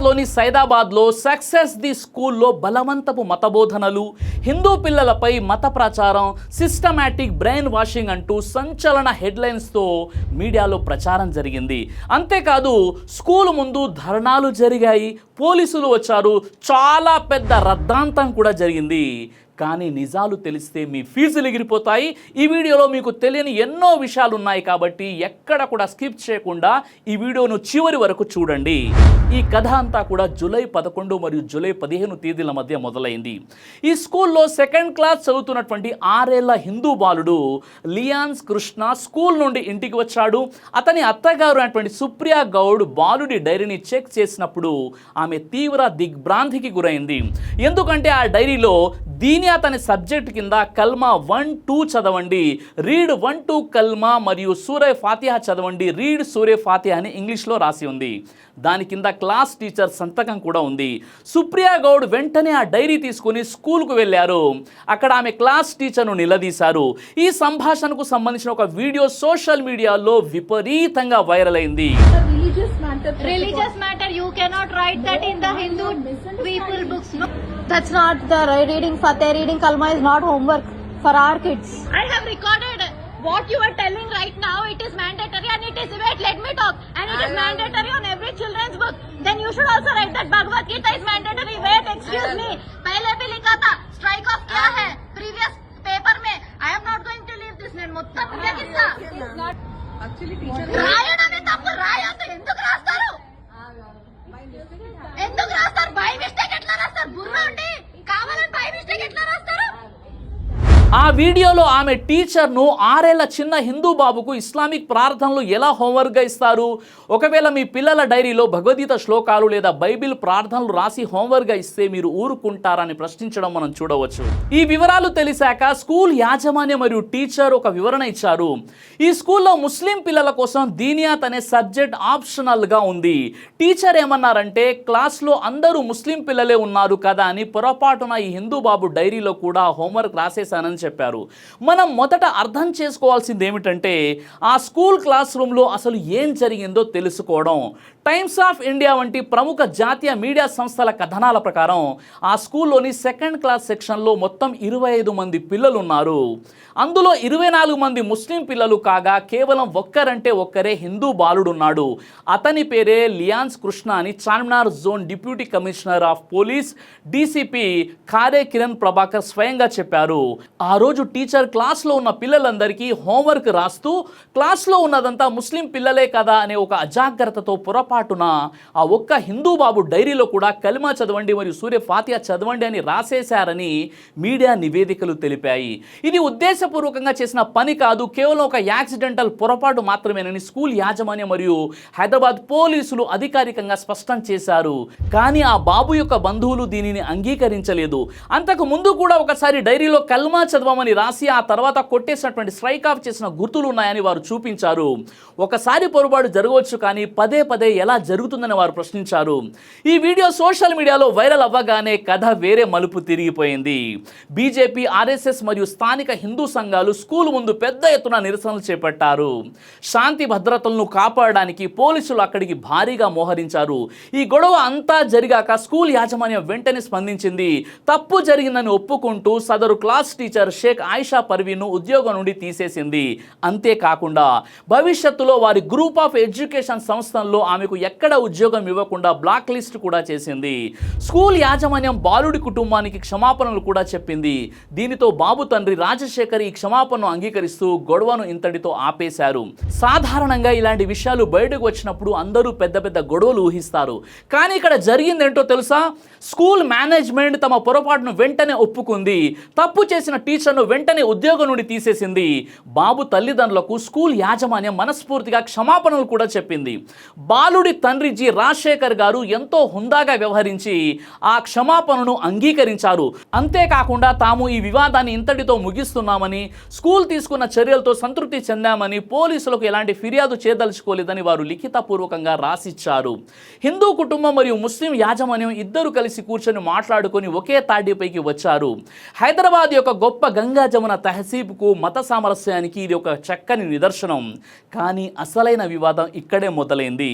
హైదరాబాద్లోని సైదాబాద్లో success the స్కూల్లో బలవంతపు మతబోధనలు, హిందూ పిల్లలపై మత ప్రచారం, సిస్టమాటిక్ బ్రెయిన్ వాషింగ్ అంటూ సంచలన హెడ్లైన్స్తో మీడియాలో ప్రచారం జరిగింది. అంతేకాదు స్కూల్ ముందు ధర్నాలు జరిగాయి, పోలీసులు వచ్చారు, చాలా పెద్ద రద్దాంతం కూడా జరిగింది. కానీ నిజాలు తెలిస్తే మీ ఫీజులు ఎగిరిపోతాయి. ఈ వీడియోలో మీకు తెలియని ఎన్నో విషయాలు ఉన్నాయి కాబట్టి ఎక్కడ కూడా స్కిప్ చేయకుండా ఈ వీడియోను చివరి వరకు చూడండి. ఈ కథ అంతా కూడా జూలై 11 మరియు జూలై 15 తేదీల మధ్య మొదలైంది. ఈ స్కూల్లో 2nd క్లాస్ చదువుతున్నటువంటి 6 ఏళ్ల హిందూ బాలుడు లియాన్స్ కృష్ణ స్కూల్ నుండి ఇంటికి వచ్చాడు. అతని అత్తగారు అయినటువంటి సుప్రియా గౌడ్ బాలుడి డైరీని చెక్ చేసినప్పుడు ఆమె తీవ్ర దిగ్భ్రాంతికి గురైంది. ఎందుకంటే ఆ డైరీలో దీని అతని సబ్జెక్ట్ కింద కల్మా 1-2 చదవండి, రీడ్ 1-2 కల్మా మరియు సూరే ఫాతిహా చదవండి, రీడ్ సూరే ఫాతిహా అని ఇంగ్లీష్లో రాసి ఉంది. దాని కింద క్లాస్ టీచర్ సంతకం కూడా ఉంది. సుప్రియా గౌడ్ వెంటనే ఆ డైరీ తీసుకుని స్కూల్కు వెళ్ళారు. అక్కడ ఆమె క్లాస్ టీచర్ను నిలదీశారు. ఈ సంభాషణకు సంబంధించిన ఒక వీడియో సోషల్ మీడియాలో విపరీతంగా వైరల్ అయింది. Religious matter, you cannot write that in the Hindu people books. No, that's not the reading Fateh, reading Kalma is not homework for our kids. I have recorded what you are telling right now. It is mandatory and it is, wait, let me talk, and it is mandatory on every children's book. Then you should also write that Bhagavad Gita is mandatory. Wait, excuse me, pehle bhi likha tha, strike off kya hai previous paper mein. I am not going to leave this name. Muttam kya kissa actually teacher రాయడమే తప్పు. రాయొద్దు. ఎందుకు రాస్తారు? ఎందుకు రాస్తారు? By mistake ఎట్లా రాస్తారు? బుర్ర ఉండి కావాలని బై మిస్టేక్ ఎట్లా రాస్తారు? ఆ వీడియోలో ఆమె టీచర్ను 6 ఏళ్ల చిన్న హిందూ బాబుకు ఇస్లామిక్ ప్రార్థనలు ఎలా హోంవర్క్గా ఇస్తారు, ఒకవేళ మీ పిల్లల డైరీలో భగవద్గీత శ్లోకాలు లేదా బైబిల్ ప్రార్థనలు రాసి హోంవర్క్గా ఇస్తే మీరు ఊరుకుంటారని ప్రశ్నించడం మనం చూడవచ్చు. ఈ వివరాలు తెలిసాక స్కూల్ యాజమాన్యం మరియు టీచర్ ఒక వివరణ ఇచ్చారు. ఈ స్కూల్లో ముస్లిం పిల్లల కోసం దీనియాత్ అనే సబ్జెక్ట్ ఆప్షనల్గా ఉంది. టీచర్ ఏమన్నారంటే క్లాస్లో అందరూ ముస్లిం పిల్లలే ఉన్నారు కదా అని పొరపాటున ఈ హిందూ బాబు డైరీలో కూడా హోంవర్క్ రాసేశానని చెప్పారు. మనం మొదట అర్థం చేసుకోవాల్సింది ఏమిటంటే ఆ స్కూల్ క్లాస్ రూమ్లో అసలు ఏం జరిగిందో తెలుసుకోవడం. టైమ్స్ ఆఫ్ ఇండియా వంటి ప్రముఖ జాతీయ మీడియా సంస్థల కథనాల ప్రకారం ఆ స్కూల్లోని 2nd క్లాస్ సెక్షన్లో మొత్తం 25 మంది పిల్లలు ఉన్నారు. అందులో 24 మంది ముస్లిం పిల్లలు కాగా కేవలం ఒక్కరే హిందూ బాలుడున్నాడు. అతని పేరే లియాన్స్ కృష్ణ అని Charminar zone deputy commissioner of police DCP Khare Kiran Prabhakar స్వయంగా చెప్పారు. ఆ రోజు టీచర్ క్లాస్లో ఉన్న పిల్లలందరికీ హోంవర్క్ రాస్తూ క్లాస్లో ఉన్నదంతా ముస్లిం పిల్లలే కదా అనే ఒక అజాగ్రత్తతో పొరపాటున ఆ ఒక్క హిందూ బాబు డైరీలో కూడా కలిమా చదవండి మరియు సూర్య ఫాతిహా చదవండి అని రాసేశారని మీడియా నివేదికలు తెలిపాయి. ఇది ఉద్దేశపూర్వకంగా చేసిన పని కాదు, కేవలం ఒక యాక్సిడెంటల్ పొరపాటు మాత్రమేనని స్కూల్ యాజమాన్యం మరియు హైదరాబాద్ పోలీసులు అధికారికంగా స్పష్టం చేశారు. కానీ ఆ బాబు యొక్క బంధువులు దీనిని అంగీకరించలేదు. అంతకు ముందు కూడా ఒకసారి డైరీలో కల్మా చదవమని రాసి ఆ తర్వాత కొట్టేసినటువంటి స్ట్రైక్ ఆఫ్ చేసిన గుర్తులు ఉన్నాయని వారు చూపించారు. ఒకసారి పొరపాటు జరగవచ్చు కానీ పదే పదే ఎలా జరుగుతుందని వారు ప్రశ్నించారు. ఈ వీడియో సోషల్ మీడియాలో వైరల్ అవ్వగానే కథ వేరే మలుపు తిరిగిపోయింది. బీజేపీ, ఆర్ఎస్ఎస్ మరియు స్థానిక హిందూ సంఘాలు స్కూల్ ముందు పెద్ద ఎత్తున నిరసనలు చేపట్టారు. శాంతి భద్రతలను కాపాడడానికి పోలీసులు అక్కడికి భారీగా మోహరించారు. ఈ గొడవ అంతా జరిగాక స్కూల్ యాజమాన్యం వెంటనే స్పందించింది. తప్పు జరిగిందని ఒప్పుకుంటూ సదరు క్లాస్ టీచర్ షేక్ ఆయిషా పర్వీన్ను ఉద్యోగం నుండి తీసేసింది. అంతేకాకుండా భవిష్యత్తులో వారి గ్రూప్ ఆఫ్ ఎడ్యుకేషన్ సంస్థల్లో ఆమెకు ఎక్కడ ఉద్యోగం ఇవ్వకుండా బ్లాక్ లిస్ట్ కూడా చేసింది. స్కూల్ యాజమాన్యం బాలుడి కుటుంబానికి క్షమాపణలు కూడా చెప్పింది. దీనితో బాబు తండ్రి రాజశేఖర్ ఈ క్షమాపణను అంగీకరిస్తూ గొడవను ఇంతటితో ఆపేశారు. సాధారణంగా ఇలాంటి విషయాలు బయటకు వచ్చినప్పుడు అందరూ పెద్ద పెద్ద గొడవలు ఊహిస్తారు. కానీ ఇక్కడ జరిగిందేంటో తెలుసా? స్కూల్ మేనేజ్మెంట్ తమ పొరపాటును వెంటనే ఒప్పుకుంది. తప్పు చేసిన టీచర్ను వెంటనే ఉద్యోగం నుండి తీసేసింది. బాబు తల్లిదండ్రులకు స్కూల్ యాజమాన్యం మనస్ఫూర్తిగా క్షమాపణలు కూడా చెప్పింది. బాలుడి తండ్రి జి రాజశేఖర్ గారు ఎంతో హుందాగా వ్యవహరించి ఆ క్షమాపణను అంగీకరించారు. అంతేకాకుండా తాము ఈ వివాదాన్ని ఇంతటితో ముగిస్తున్నామని, స్కూల్ తీసుకున్న చర్యలతో సంతృప్తి చెందామని, పోలీసులకు ఎలాంటి ఫిర్యాదు చేయదలుచుకోలేదని వారు లిఖితపూర్వకంగా రాసిచ్చారు. హిందూ కుటుంబం మరియు ముస్లిం యాజమాన్యం ఇద్దరు కలిసి కూర్చొని మాట్లాడుకొని ఒకే తాటిపైకి వచ్చారు. హైదరాబాద్ యొక్క గొప్ప గంగా గంగా జమున తహసీబ్కు మత సామరస్యానికి ఇది ఒక చక్కని నిదర్శనం. కానీ అసలైన వివాదం ఇక్కడే మొదలైంది.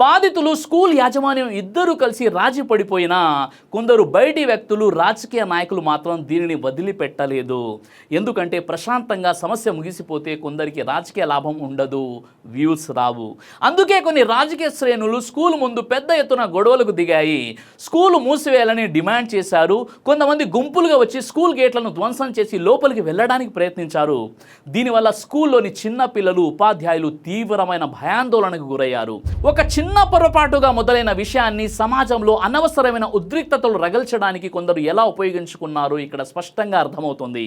బాధితులు, స్కూల్ యాజమాన్యం ఇద్దరూ కలిసి రాజీ పడిపోయినా కొందరు బయటి వ్యక్తులు, రాజకీయ నాయకులు మాత్రం దీనిని వదిలిపెట్టలేదు. ఎందుకంటే ప్రశాంతంగా సమస్య ముగిసిపోతే కొందరికి రాజకీయ లాభం ఉండదు, వ్యూస్ రావు. అందుకే కొన్ని రాజకీయ శ్రేణులు స్కూల్ ముందు పెద్ద ఎత్తున గొడవలకు దిగాయి. స్కూల్ మూసివేయాలని డిమాండ్ చేశారు. కొంతమంది గుంపులుగా వచ్చి స్కూల్ గేట్లను ధ్వంసం చేసి లోపలికి వెళ్ళడానికి ప్రయత్నించారు. దీనివల్ల స్కూల్లోని చిన్న పిల్లలు, ఉపాధ్యాయులు తీవ్రమైన భయాందోళనకు గురయ్యారు. ఒక చిన్న పొరపాటుగా మొదలైన విషయాన్ని సమాజంలో అనవసరమైన ఉద్రిక్తతలు రగల్చడానికి కొందరు ఎలా ఉపయోగించుకున్నారు ఇక్కడ స్పష్టంగా అర్థమవుతుంది.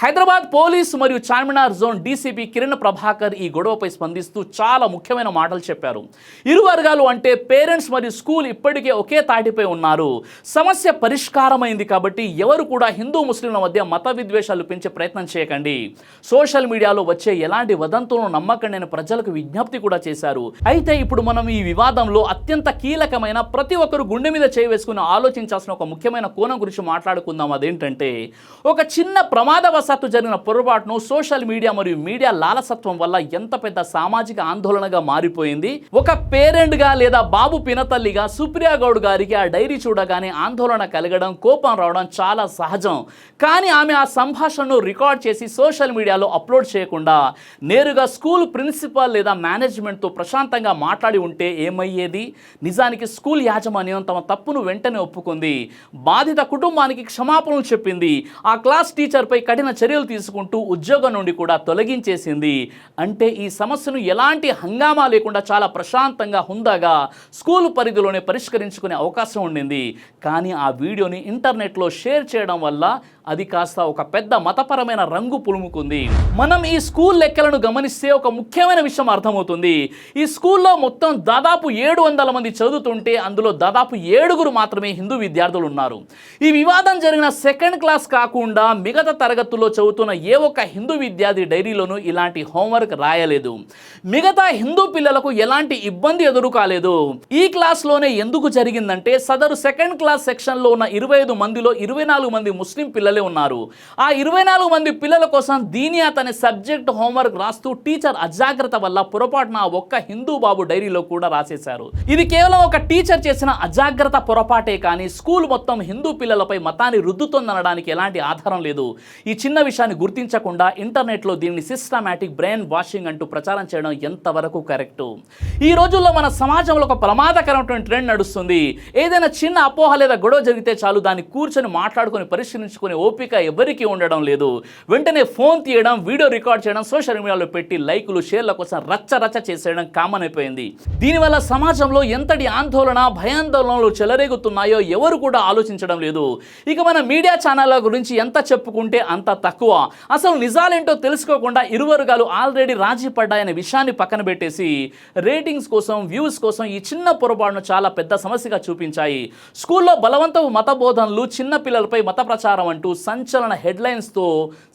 హైదరాబాద్ పోలీసు మరియు చార్మినార్ జోన్ డీసీపీ కిరణ్ ప్రభాకర్ ఈ గొడవపై స్పందిస్తూ చాలా ముఖ్యమైన మాటలు చెప్పారు. ఇరు వర్గాలు అంటే పేరెంట్స్ మరియు స్కూల్ ఇప్పటికే ఒకే తాటిపై ఉన్నారు. సమస్య పరిష్కారమైంది కాబట్టి ఎవరు కూడా హిందూ ముస్లింల మధ్య మత విద్వేషాలు పెంచే ప్రయత్నం చేయకండి. సోషల్ మీడియాలో వచ్చే ఎలాంటి వదంతులను నమ్మకండి అని ప్రజలకు విజ్ఞప్తి కూడా చేశారు. అయితే ఇప్పుడు మనం ఈ వివాదంలో అత్యంత కీలకమైన, ప్రతి ఒక్కరు గుండె మీద చేయి వేసుకుని ఆలోచించాల్సిన ఒక ముఖ్యమైన కోణం గురించి మాట్లాడుకుందాం. అదేంటంటే, ఒక చిన్న ప్రమాదవశాత్తు జరిగిన పొరపాటును సోషల్ మీడియా మరియు మీడియా లాలసత్వం వల్ల ఎంత పెద్ద సామాజిక ఆందోళనగా మారిపోయింది. ఒక పేరెంట్గా లేదా బాబు పినతల్లిగా సుప్రియా గౌడ్ గారికి ఆ డైరీ చూడగానే ఆందోళన కలగడం, కోపం రావడం చాలా సహజం. కానీ ఆమె ఆ సంభాషణను రికార్డ్ చేసి సోషల్ మీడియాలో అప్లోడ్ చేయకుండా నేరుగా స్కూల్ ప్రిన్సిపాల్ లేదా మేనేజ్మెంట్తో ప్రశాంతంగా మాట్లాడి ఉంటే ఏమయ్యేది? నిజానికి స్కూల్ యాజమాన్యం తమ తప్పును వెంటనే ఒప్పుకుంది. బాధిత కుటుంబానికి క్షమాపణలు చెప్పింది. ఆ క్లాస్ టీచర్పై కఠిన చర్యలు తీసుకుంటూ ఉద్యోగం నుండి కూడా తొలగించేసింది. అంటే ఈ సమస్యను ఎలాంటి హంగామా లేకుండా చాలా ప్రశాంతంగా, హుందాగా స్కూల్ పరిధిలోనే పరిష్కరించుకునే అవకాశం ఉండింది. కానీ ఆ వీడియోని ఇంటర్నెట్లో షేర్ చేయడం వల్ల అది కాస్త ఒక పెద్ద మతపరమైన రంగు పులుముకుంది. మనం ఈ స్కూల్ లెక్కలను గమనిస్తే ఒక ముఖ్యమైన విషయం అర్థమవుతుంది. ఈ స్కూల్లో మొత్తం దాదాపు 700 మంది చదువుతుంటే అందులో దాదాపు 7 మాత్రమే హిందూ విద్యార్థులు ఉన్నారు. ఈ వివాదం జరిగిన సెకండ్ క్లాస్ కాకుండా మిగతా తరగతుల్లో చదువుతున్న ఏ ఒక్క హిందూ విద్యార్థి డైరీలోనూ ఇలాంటి హోంవర్క్ రాయలేదు. మిగతా హిందూ పిల్లలకు ఎలాంటి ఇబ్బంది ఎదురు కాలేదు. ఈ క్లాస్లోనే ఎందుకు జరిగిందంటే, సదరు సెకండ్ క్లాస్ సెక్షన్లో ఉన్న 25 మందిలో 24 మంది ముస్లిం పిల్లలే ఉన్నారు. ఆ 24 మంది పిల్లల కోసం దీనియాత్ అనే సబ్జెక్ట్ హోంవర్క్ రాస్తూ టీచర్ అజాగ్రత్త వల్ల పొరపాటున ఒక్క హిందూ బాబు డైరీలో కూడా రాసేశారు. ఇది కేవలం ఒక టీచర్ చేసిన అజాగ్రత్త పొరపాటే కానీ స్కూల్ మొత్తం హిందూ పిల్లలపై మతాన్ని రుద్దుతోందనడానికి ఎలాంటి ఆధారం లేదు. ఈ చిన్న విషయాన్ని గుర్తించకుండా ఇంటర్నెట్లో దీన్ని సిస్టమాటిక్ బ్రెయిన్ వాషింగ్ అంటూ ప్రచారం చేయడం ఎంతవరకు కరెక్టు? ఈ రోజుల్లో మన సమాజంలో ఒక ప్రమాదకరమైన ట్రెండ్ నడుస్తుంది. ఏదైనా చిన్న అపోహ లేదా గొడవ జరిగితే చాలు దాన్ని కూర్చొని మాట్లాడుకొని పరిశీలించుకునే ఓపిక ఎవరికి ఉండడం లేదు. వెంటనే ఫోన్ తీయడం, వీడియో రికార్డ్ చేయడం, సోషల్ మీడియాలో పెట్టి లైకులు, షేర్ల కోసం రచ్చ చేసేయడం కామన్ అయిపోయింది. దీనివల్ల సమాజంలో ఎంతటి ఆందోళన, భయాందోళనలు చెలరేగుతున్నాయో ఎవరు కూడా ఆలోచించడం లేదు. ఇక మన మీడియా ఛానళ్ళ గురించి ఎంత చెప్పుకుంటే అంత తక్కువ. అసలు నిజాలేంటో తెలుసుకోకుండా ఇరు వర్గాలు ఆల్రెడీ రాజీ పడ్డాయనే విషయాన్ని పక్కన పెట్టేసి రేటింగ్స్ కోసం, వ్యూస్ కోసం ఈ చిన్న పొరపాటును చాలా పెద్ద సమస్యగా చూపించాయి. స్కూల్లో బలవంతపు మత బోధనలు, చిన్న పిల్లలపై మత ప్రచారం అంటూ సంచలన హెడ్లైన్స్తో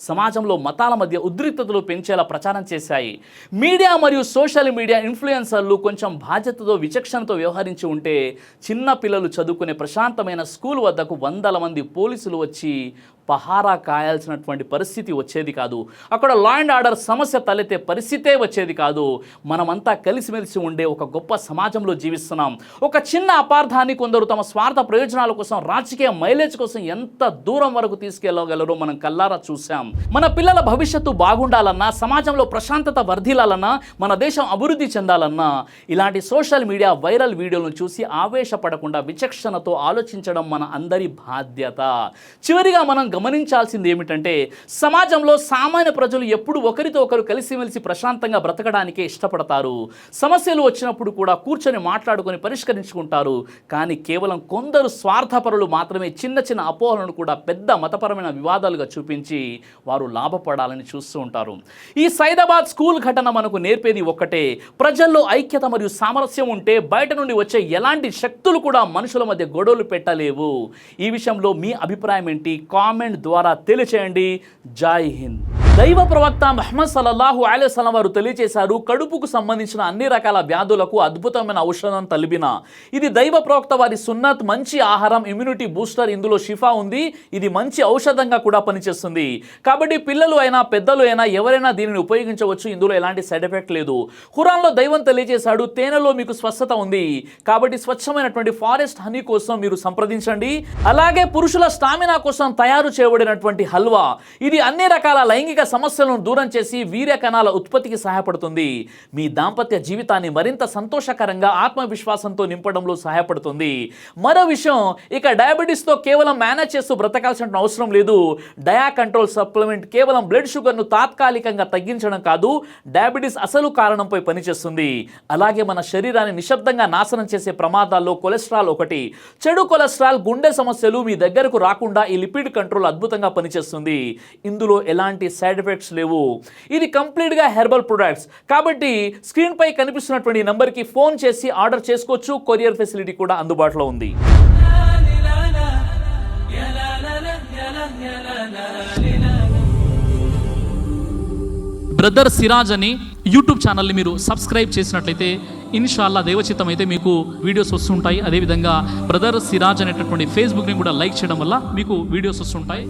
సమాజంలో మతాల మధ్య ఉద్రిక్తతలు పెంచేలా ప్రచారం చేశాయి. మీడియా మరియు సోషల్ మీడియా ఇన్ఫ్లుయెన్సర్లు కొంచెం బాధ్యతతో, విచక్షణతో వ్యవహరించి ఉంటే చిన్న పిల్లలు చదువుకునే ప్రశాంతమైన స్కూల్ వద్దకు 100 మంది పోలీసులు వచ్చి పహారా కాయాల్సినటువంటి పరిస్థితి వచ్చేది కాదు. అక్కడ లా అండ్ ఆర్డర్ సమస్య తలెత్తే పరిస్థితే వచ్చేది కాదు. మనమంతా కలిసిమెలిసి ఉండే ఒక గొప్ప సమాజంలో జీవిస్తున్నాం. ఒక చిన్న అపార్థాన్ని కొందరు తమ స్వార్థ ప్రయోజనాల కోసం, రాజకీయ మైలేజ్ కోసం ఎంత దూరం వరకు తీసుకెళ్లగలరో మనం కల్లారా చూసాం. మన పిల్లల భవిష్యత్తు బాగుండాలన్నా, సమాజంలో ప్రశాంతత వర్ధిల్లాలన్నా, మన దేశం అభివృద్ధి చెందాలన్నా ఇలాంటి సోషల్ మీడియా వైరల్ వీడియోలను చూసి ఆవేశపడకుండా విచక్షణతో ఆలోచించడం మన అందరి బాధ్యత. చివరిగా మనం గమనించాల్సింది ఏమిటంటే, సమాజంలో సామాన్య ప్రజలు ఎప్పుడు ఒకరితో ఒకరు కలిసిమెలిసి ప్రశాంతంగా బ్రతకడానికే ఇష్టపడతారు. సమస్యలు వచ్చినప్పుడు కూడా కూర్చొని మాట్లాడుకొని పరిష్కరించుకుంటారు. కానీ కేవలం కొందరు స్వార్థపరులు మాత్రమే చిన్న చిన్న అపోహలను కూడా పెద్ద మతపరమైన వివాదాలుగా చూపించి వారు లాభపడాలని చూస్తూ ఉంటారు. ఈ సైదాబాద్ స్కూల్ ఘటన మనకు నేర్పేది ఒక్కటే, ప్రజల్లో ఐక్యత మరియు సామరస్యం ఉంటే బయట నుండి వచ్చే ఎలాంటి శక్తులు కూడా మనుషుల మధ్య గొడవలు పెట్టలేవు. ఈ విషయంలో మీ అభిప్రాయం ఏంటి? కామెంట్ కామెంట్ ద్వారా తెలియచేయండి. జై హింద్. దైవ ప్రవక్త ముహమ్మద్ సల్లల్లాహు అలైహి వసల్లం వారు తెలియజేశారు, కడుపుకు సంబంధించిన అన్ని రకాల వ్యాధులకు అద్భుతమైన ఔషధం తలిబిన. ఇది దైవ ప్రవక్త వారి సున్నత్, మంచి ఆహారం, ఇమ్యూనిటీ బూస్టర్. ఇందులో షిఫా ఉంది. ఇది మంచి ఔషధంగా కూడా పనిచేస్తుంది. కాబట్టి పిల్లలు అయినా పెద్దలు అయినా ఎవరైనా దీనిని ఉపయోగించవచ్చు. ఇందులో ఎలాంటి సైడ్ ఎఫెక్ట్ లేదు. ఖురాన్లో దైవం తెలియజేశాడు, తేనెలో మీకు స్వస్థత ఉంది. కాబట్టి స్వచ్ఛమైనటువంటి ఫారెస్ట్ హనీ కోసం మీరు సంప్రదించండి. అలాగే పురుషుల స్టామినా కోసం తయారు చేయబడినటువంటి హల్వా, ఇది అన్ని రకాల లైంగిక సమస్యలను దూరం చేసి వీర్య కణాల ఉత్పత్తికి సహాయపడుతుంది. మీ దాంపత్య జీవితాన్ని మరింత సంతోషకరంగా, ఆత్మవిశ్వాసంతో నింపడంలో సహాయపడుతుంది. మరో విషయం, ఇక డయాబెటీస్తో కేవలం మేనేజ్ చేస్తూ బ్రతకాల్సిన అవసరం లేదు. డయా కంట్రోల్ సప్లిమెంట్ కేవలం బ్లడ్ షుగర్ను తాత్కాలికంగా తగ్గించడం కాదు, డయాబెటీస్ అసలు కారణంపై పనిచేస్తుంది. అలాగే మన శరీరాన్ని నిశ్శబ్దంగా నాశనం చేసే ప్రమాదాల్లో కొలెస్ట్రాల్ ఒకటి. చెడు కొలెస్ట్రాల్, గుండె సమస్యలు మీ దగ్గరకు రాకుండా ఈ లిపిడ్ కంట్రోల్ అద్భుతంగా పనిచేస్తుంది. ఇందులో ఎలాంటి సైడ్ ఎఫెక్ట్స్ లేవు. ఇది కంప్లీట్గా హెర్బల్ ప్రొడక్ట్స్. కాబట్టి స్క్రీన్ పై కనిపిస్తున్నటువంటి నంబర్కి ఫోన్ చేసి ఆర్డర్ చేసుకోవచ్చు. కొరియర్ ఫెసిలిటీ కూడా అందుబాటులో ఉంది. బ్రదర్ సిరాజ్ అని యూట్యూబ్ ఛానల్ని మీరు సబ్స్క్రైబ్ చేసినట్లయితే ఇన్షాల్లా దైవచిత్తం అయితే మీకు వీడియోస్ వస్తుంటాయి. అదేవిధంగా బ్రదర్ సిరాజ్ అనేటటువంటి ఫేస్బుక్ని కూడా లైక్ చేయడం వల్ల మీకు వీడియోస్ వస్తుంటాయి.